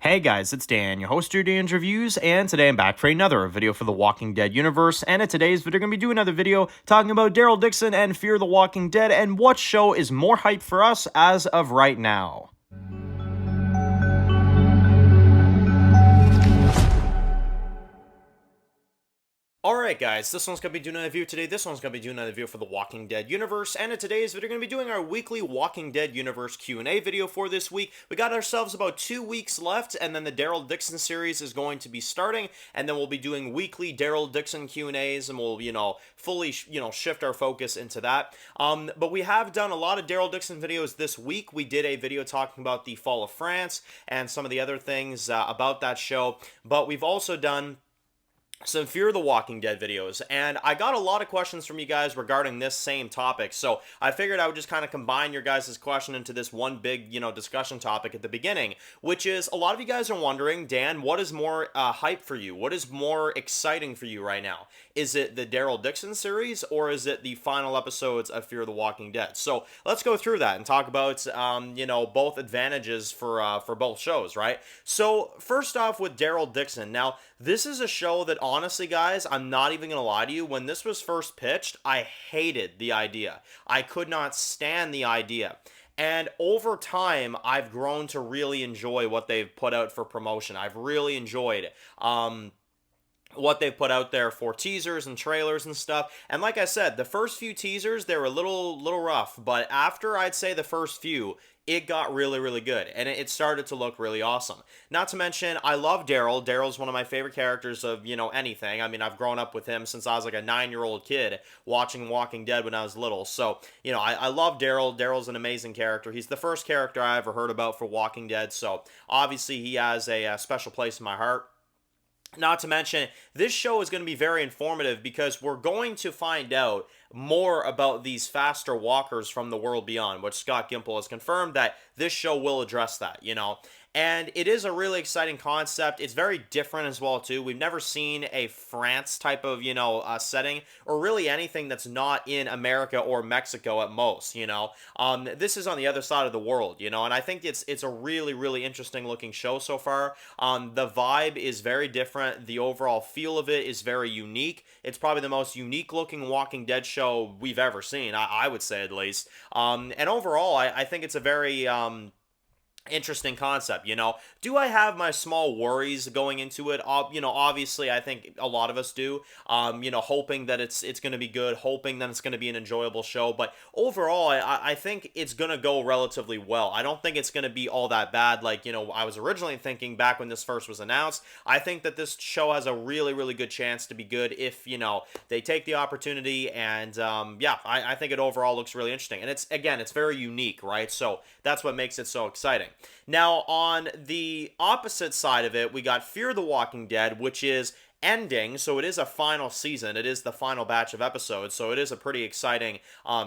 Hey guys, it's Dan, your host of Dan's Reviews, and today I'm back for another video for the Walking Dead universe, and in today's video, I'm going to be doing another video talking about Daryl Dixon and Fear the Walking Dead, and what show is more hype for us as of right now. Alright guys, this one's going to be doing another video today. This one's going to be doing another video for the Walking Dead universe, and in today's video, we're going to be doing our weekly Walking Dead universe Q&A video for this week. We got ourselves about 2 weeks left, and then the Daryl Dixon series is going to be starting, and then we'll be doing weekly Daryl Dixon Q&As, and we'll, fully, shift our focus into that. But we have done a lot of Daryl Dixon videos this week. We did a video talking about the Fall of France and some of the other things about that show, but we've also done some Fear the Walking Dead videos, and I got a lot of questions from you guys regarding this same topic, so I figured I would just kind of combine your guys' question into this one big, discussion topic at the beginning, which is, a lot of you guys are wondering, Dan, what is more hype for you? What is more exciting for you right now? Is it the Daryl Dixon series, or is it the final episodes of Fear the Walking Dead? So let's go through that and talk about, both advantages for both shows, right? So first off with Daryl Dixon, now this is a show that honestly, guys, I'm not even gonna lie to you, when this was first pitched, I hated the idea. I could not stand the idea. And over time, I've grown to really enjoy what they've put out for promotion. I've really enjoyed what they've put out there for teasers and trailers and stuff. And like I said, the first few teasers, they were a little rough, but after I'd say the first few, it got really, really good, and it started to look really awesome. Not to mention, I love Daryl. Daryl's one of my favorite characters of, anything. I mean, I've grown up with him since I was like a 9-year-old kid watching Walking Dead when I was little. So, I love Daryl. Daryl's an amazing character. He's the first character I ever heard about for Walking Dead, so obviously he has a special place in my heart. Not to mention, this show is going to be very informative because we're going to find out more about these faster walkers from the world beyond, which Scott Gimple has confirmed that this show will address that, And it is a really exciting concept. It's very different as well, too. We've never seen a France type of, setting, or really anything that's not in America or Mexico at most, This is on the other side of the world, and I think it's a really, really interesting looking show so far. The vibe is very different. The overall feel of it is very unique. It's probably the most unique looking Walking Dead show we've ever seen, I would say at least. And overall, I think it's a very interesting concept. Do I have my small worries going into it? Obviously I think a lot of us do, hoping that it's going to be good, hoping that it's going to be an enjoyable show, but overall I think it's going to go relatively well. I don't think it's going to be all that bad like, I was originally thinking back when this first was announced. I think that this show has a really, really good chance to be good if, they take the opportunity, and I think it overall looks really interesting, and it's very unique, right? So that's what makes it so exciting. Now, on the opposite side of it, we got Fear the Walking Dead, which is ending, so it is a final season. It is the final batch of episodes, so it is a pretty exciting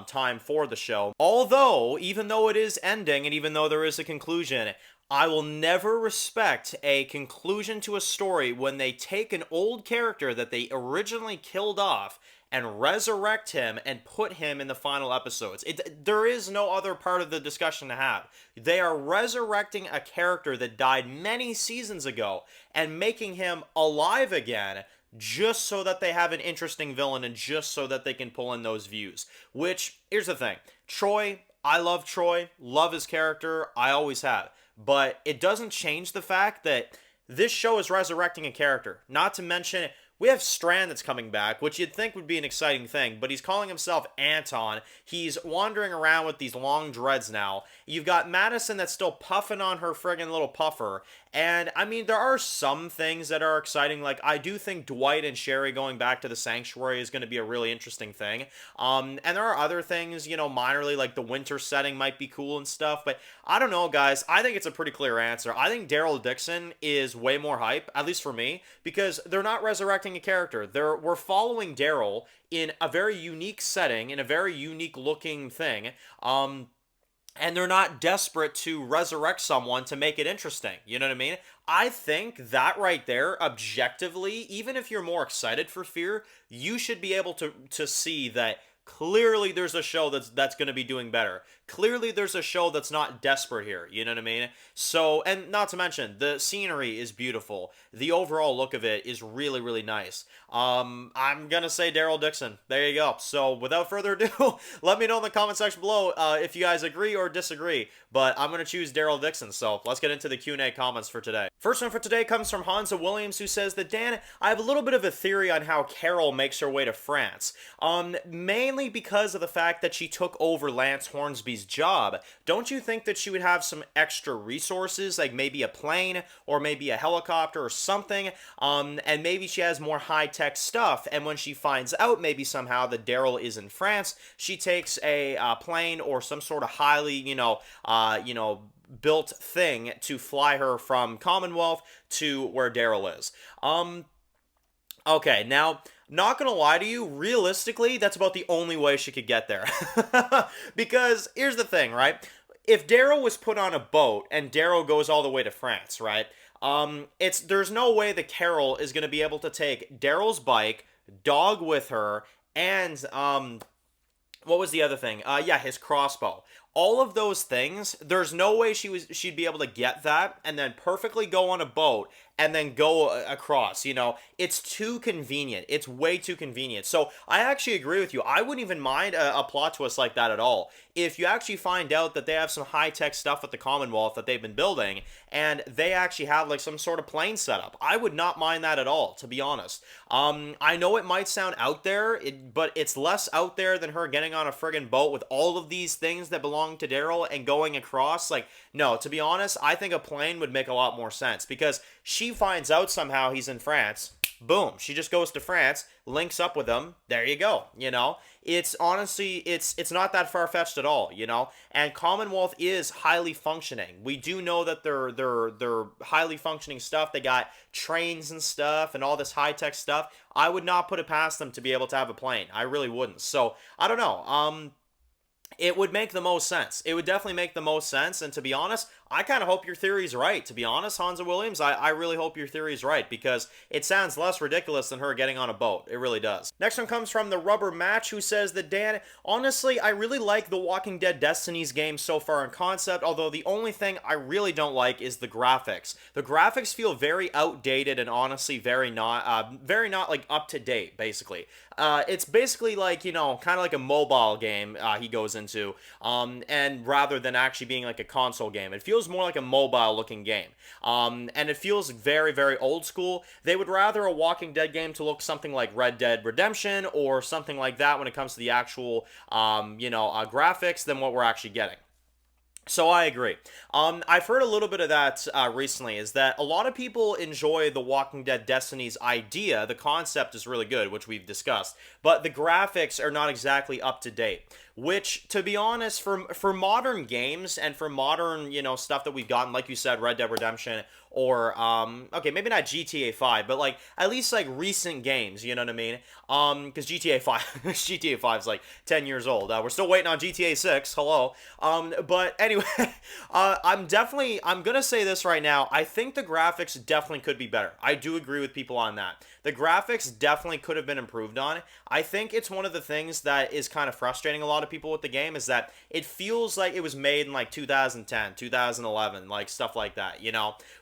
time for the show. Although, even though it is ending, and even though there is a conclusion, I will never respect a conclusion to a story when they take an old character that they originally killed off and resurrect him and put him in the final episodes. There is no other part of the discussion to have. They are resurrecting a character that died many seasons ago and making him alive again just so that they have an interesting villain and just so that they can pull in those views. Which, here's the thing. Troy, I love Troy, love his character, I always have. But it doesn't change the fact that this show is resurrecting a character. Not to mention, we have Strand that's coming back, which you'd think would be an exciting thing, but he's calling himself Anton. He's wandering around with these long dreads now. You've got Madison that's still puffing on her friggin' little puffer. And, I mean, there are some things that are exciting. Like, I do think Dwight and Sherry going back to the Sanctuary is going to be a really interesting thing. And there are other things, minorly, like the winter setting might be cool and stuff. But I don't know, guys. I think it's a pretty clear answer. I think Daryl Dixon is way more hype, at least for me, because they're not resurrecting a character. We're following Daryl in a very unique setting, in a very unique looking thing. And they're not desperate to resurrect someone to make it interesting. You know what I mean? I think that right there, objectively, even if you're more excited for Fear, you should be able to see that Clearly there's a show that's going to be doing better. Clearly there's a show that's not desperate here, you know what I mean? So, and not to mention, the scenery is beautiful. The overall look of it is really, really nice. I'm gonna say Daryl Dixon. There you go. So, without further ado, let me know in the comment section below if you guys agree or disagree. But I'm gonna choose Daryl Dixon. So, let's get into the Q&A comments for today. First one for today comes from Hansa Williams, who says that, Dan, I have a little bit of a theory on how Carol makes her way to France. Mainly because of the fact that she took over Lance Hornsby's job. Don't you think that she would have some extra resources, like maybe a plane or maybe a helicopter or something, and maybe she has more high-tech stuff, and when she finds out maybe somehow that Daryl is in France, she takes a plane or some sort of highly, built thing to fly her from Commonwealth to where Daryl is. Okay, now, not gonna lie to you, realistically, that's about the only way she could get there. Because, here's the thing, right? If Daryl was put on a boat, and Daryl goes all the way to France, right? There's no way that Carol is gonna be able to take Daryl's bike, dog with her, and, what was the other thing? Yeah, his crossbow. All of those things, there's no way she'd be able to get that and then perfectly go on a boat and then go across, It's too convenient. It's way too convenient. So I actually agree with you. I wouldn't even mind a plot twist like that at all. If you actually find out that they have some high-tech stuff at the Commonwealth that they've been building, and they actually have like some sort of plane setup, I would not mind that at all, to be honest. I know it might sound out there, but it's less out there than her getting on a friggin' boat with all of these things that belong to Daryl and going across. Like, no, to be honest, I think a plane would make a lot more sense, because she finds out somehow he's in France. Boom, she just goes to France, links up with him, there you go, It's honestly, it's not that far-fetched at all, And Commonwealth is highly functioning. We do know that they're highly functioning stuff. They got trains and stuff and all this high-tech stuff. I would not put it past them to be able to have a plane. I really wouldn't. So, I don't know. It would make the most sense. It would definitely make the most sense, and to be honest, I kind of hope your theory's right. To be honest, Hansa Williams, I really hope your theory's right, because it sounds less ridiculous than her getting on a boat. It really does. Next one comes from the Rubber Match, who says that, Dan, honestly, I really like the Walking Dead Destinies game so far in concept, although the only thing I really don't like is the graphics. The graphics feel very outdated and honestly very not like up to date, basically. It's basically like, kind of like a mobile game he goes into, and rather than actually being like a console game. It feels more like a mobile looking game, and it feels very, very old school. They would rather a Walking Dead game to look something like Red Dead Redemption or something like that when it comes to the actual, graphics than what we're actually getting. So I agree. I've heard a little bit of that recently, is that a lot of people enjoy the Walking Dead Destinies idea. The concept is really good, which we've discussed, but the graphics are not exactly up to date. Which, to be honest, for modern games and for modern, stuff that we've gotten, like you said, Red Dead Redemption, or, okay, maybe not GTA 5, but, like, at least, like, recent games, you know what I mean? Because GTA 5, GTA 5 is, like, 10 years old. We're still waiting on GTA 6, hello. But anyway, I'm gonna say this right now, I think the graphics definitely could be better. I do agree with people on that. The graphics definitely could have been improved on. I think it's one of the things that is kind of frustrating a lot of people with the game, is that it feels like it was made in, like, 2010, 2011, like, stuff like that,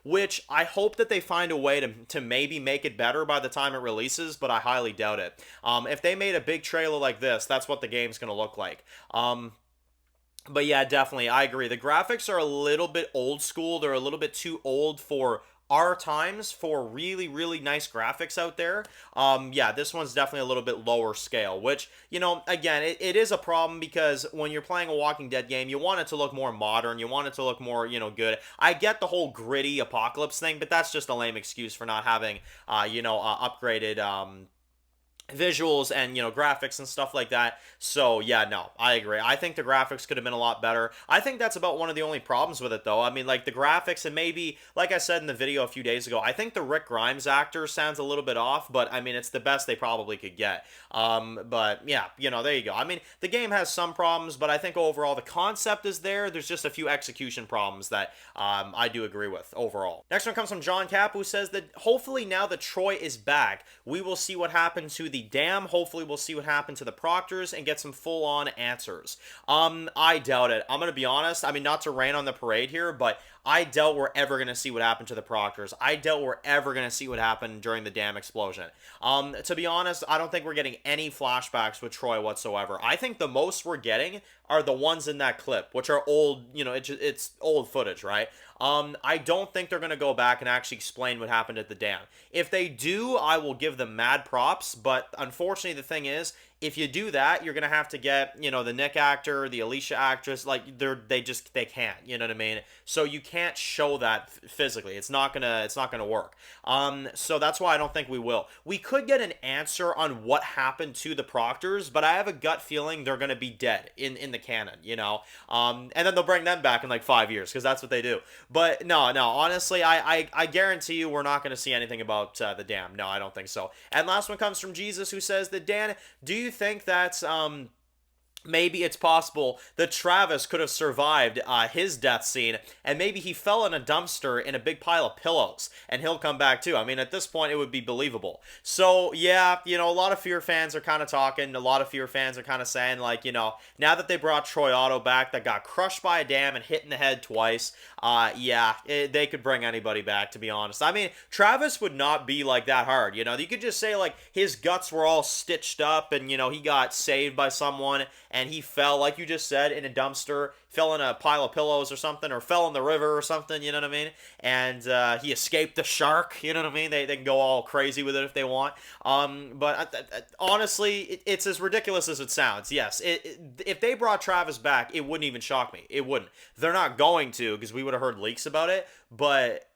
which I hope that they find a way to maybe make it better by the time it releases, but I highly doubt it. If they made a big trailer like this, that's what the game's going to look like. But yeah, definitely, I agree. The graphics are a little bit old school. They're a little bit too old for our times, for really, really nice graphics out there. Yeah, this one's definitely a little bit lower scale, which, again, it is a problem, because when you're playing a Walking Dead game, you want it to look more modern, you want it to look more, good. I get the whole gritty apocalypse thing, but that's just a lame excuse for not having, upgraded, visuals and graphics and stuff like that. So yeah, no, I agree. I think the graphics could have been a lot better. I think that's about one of the only problems with it, though. I mean, like, the graphics, and maybe, like I said in the video a few days ago, I think the Rick Grimes actor sounds a little bit off, but I mean, it's the best they probably could get. But yeah, there you go. I mean, the game has some problems, but I think overall the concept is there. There's just a few execution problems that I do agree with overall. Next one comes from John Cap, who says that hopefully now that Troy is back, we will see what happened to the the dam. Hopefully we'll see what happened to the Proctors and get some full-on answers. I doubt it. I'm gonna be honest. I mean, not to rain on the parade here, but I doubt we're ever going to see what happened to the Proctors. I doubt we're ever going to see what happened during the dam explosion. To be honest, I don't think we're getting any flashbacks with Troy whatsoever. I think the most we're getting are the ones in that clip, which are old, it's old footage, right? I don't think they're going to go back and actually explain what happened at the dam. If they do, I will give them mad props, but unfortunately the thing is, if you do that, you're gonna have to get, the Nick actor, the Alicia actress, like they can't, you know what I mean? So you can't show that physically. It's not gonna work. So that's why I don't think we will. We could get an answer on what happened to the Proctors, but I have a gut feeling they're gonna be dead in the canon, and then they'll bring them back in like 5 years because that's what they do. But no, honestly, I guarantee you we're not gonna see anything about the dam. No, I don't think so. And last one comes from Jesus, who says that, Dan, do you think that's maybe it's possible that Travis could have survived his death scene, and maybe he fell in a dumpster in a big pile of pillows, and he'll come back too? I mean, at this point, it would be believable. So, yeah, a lot of Fear fans are kind of talking, a lot of Fear fans are kind of saying, like, now that they brought Troy Otto back that got crushed by a dam and hit in the head twice, they could bring anybody back, to be honest. I mean, Travis would not be, like, that hard, you could just say, like, his guts were all stitched up, and, he got saved by someone, and he fell, like you just said, in a dumpster, fell in a pile of pillows or something, or fell in the river or something, you know what I mean? And he escaped the shark, you know what I mean? They can go all crazy with it if they want. But honestly, it's as ridiculous as it sounds. Yes, if they brought Travis back, it wouldn't even shock me. It wouldn't. They're not going to, because we would have heard leaks about it, but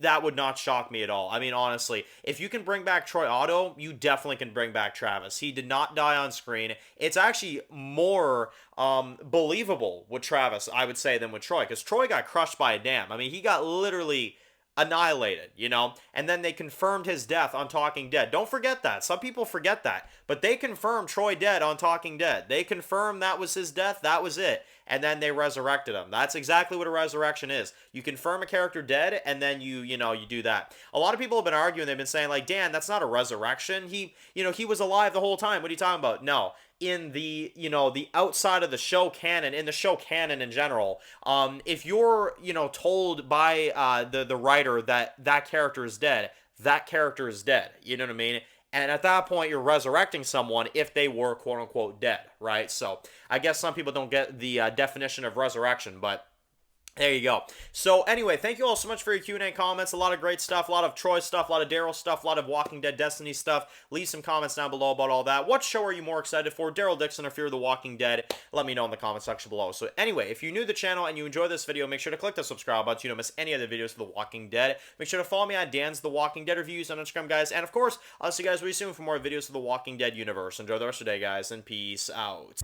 that would not shock me at all. I mean, honestly, if you can bring back Troy Otto, you definitely can bring back Travis. He did not die on screen. It's actually more believable with Travis, I would say, than with Troy, because Troy got crushed by a dam. I mean, he got literally annihilated, and then they confirmed his death on Talking Dead. Don't forget that. Some people forget that, but they confirmed Troy dead on Talking Dead. They confirmed that was his death, that was it, and then they resurrected him. That's exactly what a resurrection is. You confirm a character dead, and then you do that. A lot of people have been arguing, they've been saying, like, Dan, that's not a resurrection. He was alive the whole time. What are you talking about? No. In the the outside of the show canon, in the show canon in general, if you're told by the writer that character is dead, that character is dead. You know what I mean? And at that point, you're resurrecting someone if they were quote unquote dead, right? So I guess some people don't get the definition of resurrection, but there you go. So anyway, thank you all so much for your Q&A comments. A lot of great stuff, a lot of Troy stuff, a lot of Daryl stuff, a lot of Walking Dead Destiny stuff. Leave some comments down below about all that. What show are you more excited for, Daryl Dixon or Fear the Walking Dead? Let me know in the comment section below. So anyway, if you're new to the channel and you enjoy this video, make sure to click the subscribe button so you don't miss any other videos for The Walking Dead. Make sure to follow me on Dan's The Walking Dead Reviews on Instagram, guys. And of course, I'll see you guys really soon for more videos of The Walking Dead universe. Enjoy the rest of the day, guys, and peace out.